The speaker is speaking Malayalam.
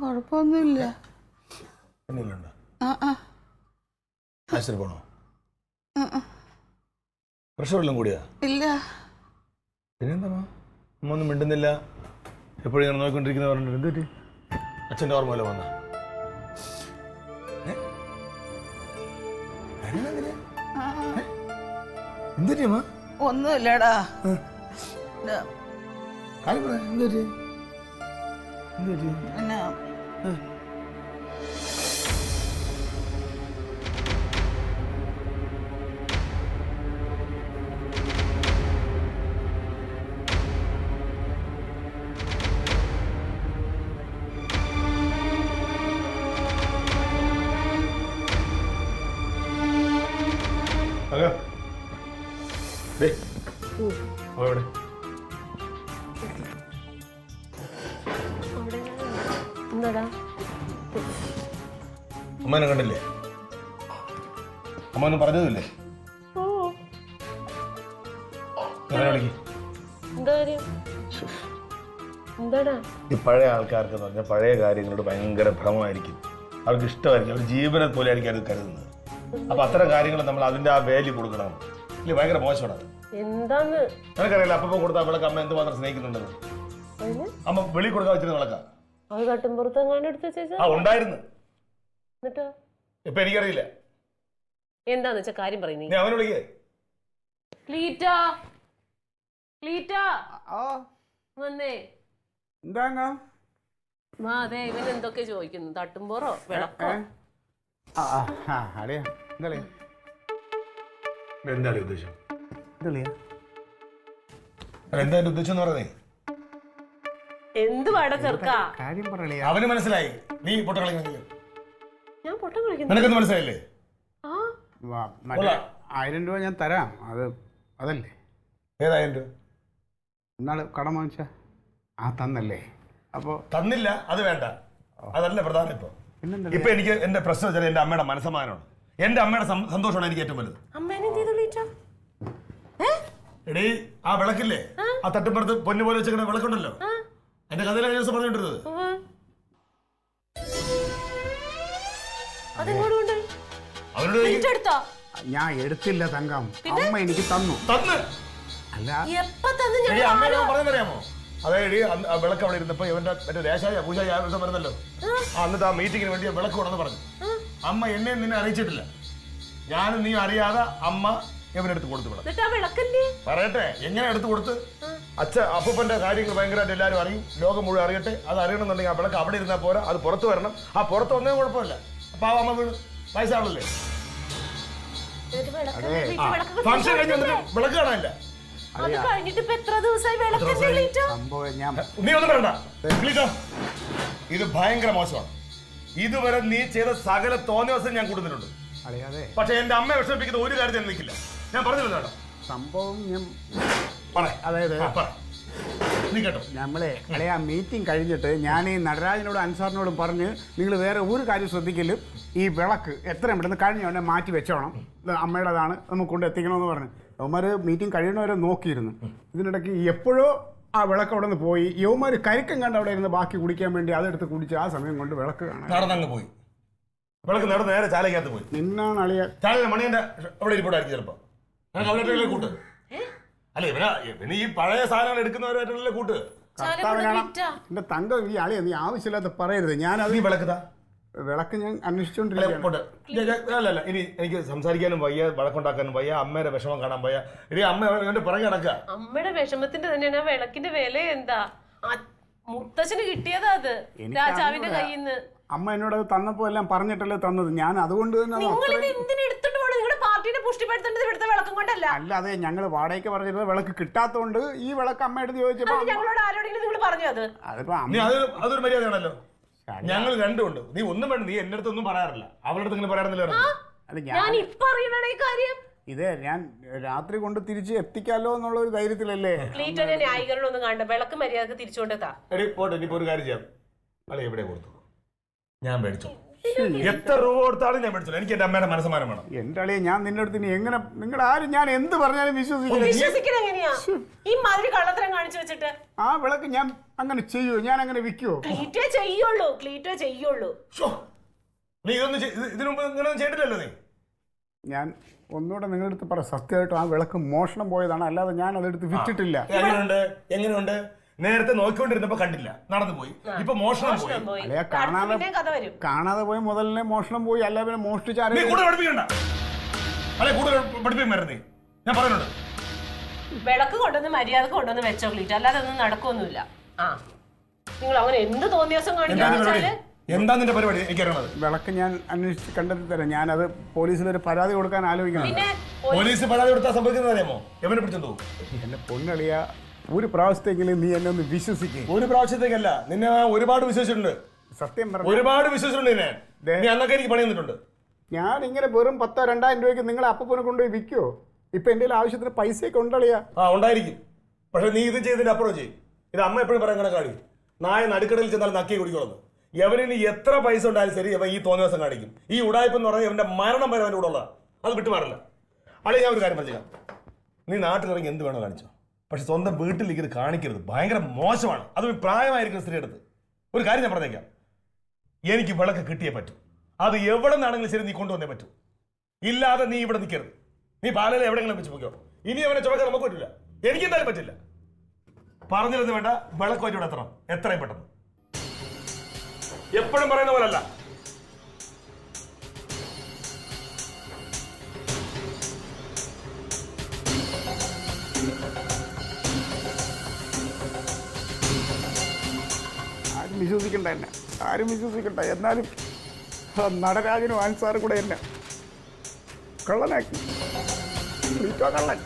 കുഴപ്പമൊന്നുമില്ല. ആശുപത്രി പോണോ? പ്രഷർ വല്ലതും കൂടിയാ? ഇല്ല. പിന്നെന്താ അമ്മ ഒന്നും മിണ്ടുന്നില്ല, എപ്പോഴും ഇങ്ങനെ നോക്കിക്കൊണ്ടിരിക്കുന്ന പറഞ്ഞിട്ട് എന്ത് പറ്റി? അച്ഛൻ്റെ ഓർമ്മ വല്ല വന്ന എന്ത് പറ്റി അമ്മ? ഒന്നുമില്ലടാ. കാര്യം പറ, എന്ത് പറ്റി? എന്ത് പറ്റി? അമ്മനെ കണ്ടില്ലേ? അമ്മ ഒന്നും പറഞ്ഞതുമില്ലേ? ഈ പഴയ ആൾക്കാർക്ക് എന്ന് പറഞ്ഞാൽ പഴയ കാര്യങ്ങളോട് ഭയങ്കര ഭ്രമമായിരിക്കും, അവർക്ക് ഇഷ്ടമായിരിക്കും, അവർ ജീവനെ പോലെ ആയിരിക്കും അത് കരുതുന്നത്. അപ്പൊ അത്തരം കാര്യങ്ങൾ നമ്മൾ അതിന്റെ ആ വാല്യൂ കൊടുക്കണം. ഇല്ല, ഭയങ്കര മോശമാണ്. എന്താന്ന് എനിക്കറിയില്ല. അപ്പൊ കൊടുത്ത വിളക്ക് അമ്മ എന്തുമാത്രം സ്നേഹിക്കുന്നുണ്ടെന്ന്. അമ്മ വെളി കൊടുക്കാൻ വെച്ചിരുന്ന വിളക്കാ. ഉണ്ടായിരുന്നു. ഇപ്പൊ എനിക്കറിയില്ല. എന്താന്ന് വെച്ചാ കാര്യം പറയുന്നേ. അവനെ വിളിക്കേ. ഇവൻ എന്തൊക്കെ ചോദിക്കുന്നു? തട്ടുമ്പോറോ വിളക്കോ? എന്താണ് ഉദ്ദേശം? എന്താ ഉദ്ദേശം എന്ന് പറഞ്ഞേ? എന്ത് പാടാ ചെറുക്കാ? അവന് മനസ്സിലായി. നീ പൊട്ട കളിക്കുന്നില്ല. ഞാൻ പൊട്ടം കളിക്കുന്നു. നിനക്കൊന്നും മനസ്സിലായില്ലേ? 1000 രൂപ ഞാൻ തരാം. അതല്ലേ? ഏതായിരം രൂപ? ഇന്നാള് കടം വാങ്ങിച്ച തന്നല്ലേ? അപ്പൊ തന്നില്ല, അത് വേണ്ട, അതല്ല പ്രധാനം. ഇപ്പൊ എനിക്ക് എന്റെ പ്രശ്നം വെച്ചാൽ എന്റെ അമ്മയുടെ മനസ്സമാനമാണ്, എന്റെ അമ്മയുടെ സന്തോഷമാണ് എനിക്ക് ഏറ്റവും വലുത്. എടീ, ആ വിളക്കില്ലേ, ആ തട്ടുപ്പുറത്ത് പൊന്നു പോലെ വെച്ചിരിക്കുന്ന വിളക്കുണ്ടല്ലോ, എന്റെ കഥയിലെ കഴിഞ്ഞ ദിവസം പറഞ്ഞിട്ടിരുന്നത്. ഞാൻ എടുത്തില്ല തങ്കം, അമ്മ എനിക്ക് തന്നു. അല്ല, പറഞ്ഞറിയാമോ? അതായത് വിളക്ക് അവിടെ ഇരുന്നപ്പോ ഇവന്റെ മറ്റേ ദേശായ പൂജായ ദിവസം വരുന്നല്ലോ, എന്നിട്ട് ആ മീറ്റിങ്ങിന് വേണ്ടി വിളക്ക് കൊണ്ടെന്ന് പറഞ്ഞു. അമ്മ എന്നെ നിന്നെ അറിയിച്ചിട്ടില്ല, ഞാനും നീ അറിയാതെ അമ്മ ഇവനെടുത്ത് കൊടുത്തു വിളക്ക്. പറയട്ടെ എങ്ങനെ എടുത്തു കൊടുത്ത്? അപ്പൂപ്പന്റെ കാര്യങ്ങൾ ഭയങ്കരമായിട്ട് എല്ലാവരും അറിയും, ലോകം മുഴുവൻ അറിയട്ടെ. അത് അറിയണമെന്നുണ്ടെങ്കിൽ ആ വിളക്ക് അവിടെ ഇരുന്നാൽ പോരാ, അത് പുറത്ത് വരണം. ആ പുറത്ത് വന്നേ കുഴപ്പമില്ല. അപ്പൊ ആ അമ്മ വീണ് വയസ്സാണല്ലേ, ഫംഗ്ഷൻ കഴിഞ്ഞ് വന്നിട്ട് വിളക്ക് കാണാനില്ല. നീ ഒന്നും വേണ്ട, ഇത് ഭയങ്കര മോശമാണ്. ഇതുവരെ നീ ചെയ്ത സകല തോന്നിയ ഞാൻ കൂടുന്നിട്ടുണ്ട്. പക്ഷെ എന്റെ അമ്മയെ വിഷമിപ്പിക്കുന്ന ഒരു കാര്യത്തിൽ ഞാൻ നിൽക്കില്ല. ഞാൻ പറഞ്ഞില്ല സംഭവം. അതായത് നീ കേട്ടോ, നമ്മളെ ആ മീറ്റിംഗ് കഴിഞ്ഞിട്ട് ഞാൻ ഈ നടരാജനോടും അൻസാറിനോടും പറഞ്ഞ് നിങ്ങൾ വേറെ ഒരു കാര്യം ശ്രദ്ധിക്കലും, ഈ വിളക്ക് എത്രയും പെട്ടെന്ന് കഴിഞ്ഞ മാറ്റി വെച്ചോണം, അമ്മയുടേതാണ്, നമുക്ക് കൊണ്ട് എത്തിക്കണമെന്ന് പറഞ്ഞു. യവന്മാർ മീറ്റിംഗ് കഴിയണവരെ നോക്കിയിരുന്നു. ഇതിനിടയ്ക്ക് എപ്പോഴോ ആ വിളക്ക് അവിടെ നിന്ന് പോയി. യവന്മാർ കരിക്കം കണ്ട് അവിടെ ഇരുന്ന് ബാക്കി കുടിക്കാൻ വേണ്ടി അതെടുത്ത് കുടിച്ച് ആ സമയം കൊണ്ട് വിളക്ക് കാണാൻ നടന്നങ്ങ് പോയി. വിളക്ക് നടന്ന് നേരെ ചാലക്കകത്ത് പോയി. നിന്നാണ് അളിയ ചാല മണിയന്റെ അവിടെ ഇരിപ്പോട്ടായിരിക്കും ചിലപ്പോ. കൂട്ട് അല്ലെ, ഇവന് ഈ പഴയ സാധനങ്ങൾ എടുക്കുന്നവരായിട്ടുള്ള കൂട്ട്. എന്റെ തങ്കം, ഈ അളിയ നീ ആവശ്യമില്ലാത്ത പറയരുത്. ഞാനത് വിളക്ക് ഞാൻ അന്വേഷിച്ചോണ്ടിരിക്കുകയാണ്. ഇനി എനിക്ക് സംസാരിക്കാനും വയ്യ, വഴക്കുണ്ടാക്കാനും വയ്യ, അമ്മയുടെ വിഷമം കാണാൻ വയ്യ. ഇനി അമ്മ എന്റെ പുറകെ കിടക്കുക. അമ്മയുടെ വിഷമത്തിന്റെ തന്നെയാണ് വിളക്കിന്റെ വില. എന്താ മുത്തച്ഛന് കിട്ടിയതാ അത് രാജാവിന്റെ കയ്യിൽ നിന്ന്. അമ്മ എന്നോട് തന്നപ്പോ എല്ലാം പറഞ്ഞിട്ടല്ലേ തന്നത്. ഞാൻ അതുകൊണ്ട് തന്നെ അല്ലാതെ ഞങ്ങൾ വാടകയ്ക്ക് പറഞ്ഞിരുന്നത് വിളക്ക് കിട്ടാത്തോണ്ട് ഈ വിളക്ക് അമ്മയുടെ ചോദിച്ചപ്പോ അതൊരു മര്യാദയാണല്ലോ. ഞങ്ങൾ രണ്ടുമുണ്ട്. നീ ഒന്നും വേണ്ട, നീ എന്റെ അടുത്ത് ഒന്നും പറയാറില്ല, അവളുടെ അടുത്ത് ഇങ്ങനെ പറയാറില്ല. ഇതേ ഞാൻ രാത്രി കൊണ്ട് തിരിച്ച് എത്തിക്കാലോ എന്നുള്ള ഒരു ധൈര്യത്തിലല്ലേ. വിളക്ക് മര്യാദക്ക് തിരിച്ചുകൊണ്ടെത്താ. പോട്ടെ, ഇനിയിപ്പോ ഒരു കാര്യം ചെയ്യാം. അല്ലെ എവിടെ കൊടുത്തു, ഞാൻ മേടിച്ചു. എത്ര രൂപ കൊടുത്താലും ഞാൻ മേടിച്ചോളൂ. എനിക്ക് എന്റെ അമ്മയുടെ മനസ്സമാനം വേണം. എന്റെ അളിയെ ഞാൻ നിന്റെ അടുത്ത് ഇനി എങ്ങനെ നിങ്ങൾ ആരും ഞാൻ എന്ത് പറഞ്ഞാലും വിശ്വസിക്കില്ല. വിശ്വസിക്കണ എങ്ങനെയാ ഈ മാതിരി കള്ളത്തരം കാണിച്ചു വെച്ചിട്ട്? ആ വിളക്ക് ഞാൻ അങ്ങനെ ചെയ്യുമോ? ഞാൻ അങ്ങനെ വിൽക്കുവോ? ക്ലീറ്റേ ചെയ്യുള്ളൂ. നീ ഇതൊന്നും ഇതിനു മുമ്പ് ഇങ്ങനെയൊന്നും ചെയ്തിട്ടില്ലല്ലോ നീ. ഞാൻ ഒന്നുകൂടെ നിങ്ങളുടെ അടുത്ത് പറ, സത്യമായിട്ടും ആ വിളക്ക് മോഷണം പോയതാണ്, അല്ലാതെ ഞാൻ അതെടുത്ത് വിറ്റിട്ടില്ല. എങ്ങനെയുണ്ട്? നേരത്തെ നോക്കിക്കൊണ്ടിരുന്നപ്പോ കണ്ടില്ല, നടന്നു പോയി. ഇപ്പൊ മോഷണം പോയി. അല്ലെ കാണാതെ പോയി മുതലിനെ മോഷണം പോയി, അല്ല പിന്നെ മോഷ്ടിച്ചാൽ പഠിപ്പിക്കണ്ട. അല്ലെ കൂടുതൽ പഠിപ്പിക്കുമായിരുന്നേ. ഞാൻ പറയുന്നുണ്ട്, വിളക്ക് കൊണ്ടുവന്ന് മര്യാദക്ക് കൊണ്ടുവന്ന് വെച്ചോ ക്ലീറ്റ്, അല്ലാതെ ഒന്നും നടക്കൊന്നുമില്ല. ആ നിങ്ങൾ അങ്ങനെ എന്ത് തോന്നിയ ദിവസം കാണിക്കാന്ന് എന്താ നിന്റെ പരിപാടി? എനിക്കറിയണത്. വിളക്ക് ഞാൻ അന്വേഷിച്ച് കണ്ടെത്തി തരാം. ഞാനത് പോലീസിലൊരു പരാതി കൊടുക്കാൻ ആലോചിക്കണം. പോലീസ് പരാതി കൊടുത്താൽ സംഭവിക്കുന്നത് അറിയാമോ? എവനെ പിടിച്ചോ. എന്നെ പൊന്നളിയ, ഒരു പ്രാവശ്യത്തെങ്കിലും നീ എന്നെ ഒന്ന് വിശ്വസിക്കും. ഒരു പ്രാവശ്യത്തേക്കല്ല, നിന്നെ ഒരുപാട് വിശ്വസിച്ചിട്ടുണ്ട്. സത്യം പറഞ്ഞു, ഒരുപാട് വിശ്വസിച്ചിട്ടുണ്ട് നിന്നെ. നീ അന്നൊക്കെ എനിക്ക് പണി തന്നിട്ടുണ്ട്. ഞാൻ ഇങ്ങനെ വെറും 1000-2000 രൂപയ്ക്ക് നിങ്ങളെ അപ്പനെ കൊണ്ടുപോയി വിൽക്കുവോ? ഇപ്പൊ എന്റെ ആവശ്യത്തിന് പൈസയൊക്കെ ഉണ്ടളിയാ. ഉണ്ടായിരിക്കും, പക്ഷെ നീ ഇത് ചെയ്തതിന്റെ അപ്പുറം ചെയ്യും. ഇത് അമ്മ എപ്പോഴും പറയാൻ കണക്കാടി, നായ നടുക്കടയിൽ ചെന്നാൽ നക്കി കുടിക്കുള്ളൂ. എവനിന് എത്ര പൈസ ഉണ്ടായാലും ശരി, അവൻ ഈ തോന്നിയ ദിവസം കാണിക്കും. ഈ ഉടായ്പ എന്ന് പറഞ്ഞാൽ എവന്റെ മരണം വരെ അവൻ്റെ കൂടെ ഉള്ള അത് വിട്ടുമാറില്ല. അളി, ഞാൻ ഒരു കാര്യം പറഞ്ഞാൽ, നീ നാട്ടിലിറങ്ങി എന്ത് വേണോ കാണിച്ചോ, പക്ഷെ സ്വന്തം വീട്ടിലേക്ക് ഇത് കാണിക്കരുത്. ഭയങ്കര മോശമാണ്. അത് പ്രായമായിരിക്കും സ്ത്രീ എടുത്ത്. ഒരു കാര്യം ഞാൻ പറഞ്ഞേക്കാം, എനിക്ക് വിളക്ക് കിട്ടിയേ പറ്റൂ. അത് എവിടെ നിന്നാണെങ്കിലും ശരി നീ കൊണ്ടുവന്നേ പറ്റൂ. ഇല്ലാതെ നീ ഇവിടെ നിൽക്കരുത്. നീ പാലയിൽ എവിടെയെങ്കിലും വെച്ച് പോയിക്കോ. ഇനി അവനെ ചുമക്കാൻ നമുക്ക് പറ്റില്ല, എനിക്ക് എന്തായാലും പറ്റില്ല. പറഞ്ഞിരുന്നു വേണ്ട, വിളക്ക് വഴിയോടെ എത്തണം, എത്രയും പെട്ടെന്ന്. എപ്പോഴും പറയുന്ന പോലല്ല. ആരും വിശ്വസിക്കണ്ട എന്നെ, ആരും വിശ്വസിക്കണ്ട. എന്നാലും നടരാജനും ആൻസാറും കൂടെ എന്നെ കള്ളനാക്കി. കള്ളൻ.